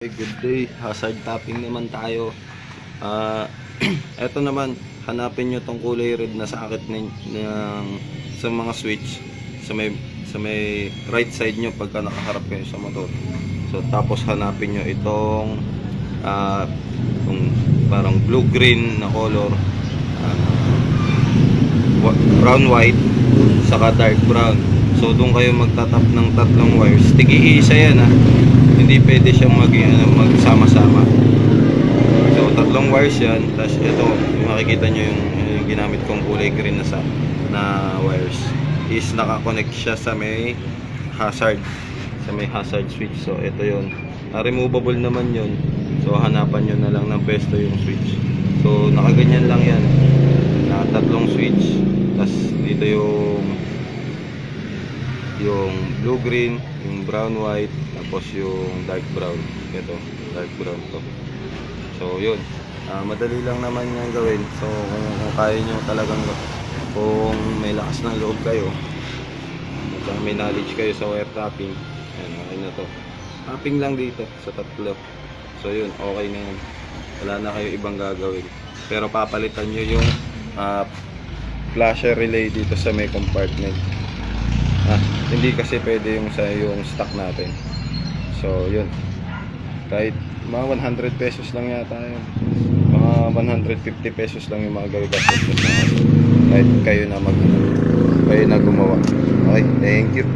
Good day, hazard tapping naman tayo. Eto naman, hanapin nyo tong kulay red na sakit sa mga switch sa may right side nyo pagka nakaharap kayo sa motor. So tapos hanapin nyo itong parang blue green na color, brown white saka dark brown. So doon kayo magtatap ng tatlong wires. Tigi-isa yan, hindi pwede siyang magsama-sama. So tatlong wires yan. Tapos ito, makikita nyo yung ginamit kong kulay green na wires is nakakonect siya sa may hazard, switch. So ito yun, removable naman yun. So hanapan nyo na lang ng pwesto yung switch. So nakaganyan lang yan na tatlong switch. Tapos dito yung blue green, yung brown white, tapos yung dark brown. Ito, dark brown to. So yun, madali lang naman yan gawin. So kung kaya nyo talagang, kung may lakas ng loob kayo at may knowledge kayo sa wire tapping, yan, okay na to. Tapping lang dito sa tatlo. So yun, okay na yan. Wala na kayo ibang gagawin. Pero papalitan nyo yung flasher relay dito sa may compartment. Hindi kasi pwede yung stock natin. So yun, kahit mga 100 pesos lang yata yun, mga 150 pesos lang yung mga gagastos na kahit kayo na gumawa. Okay, thank you.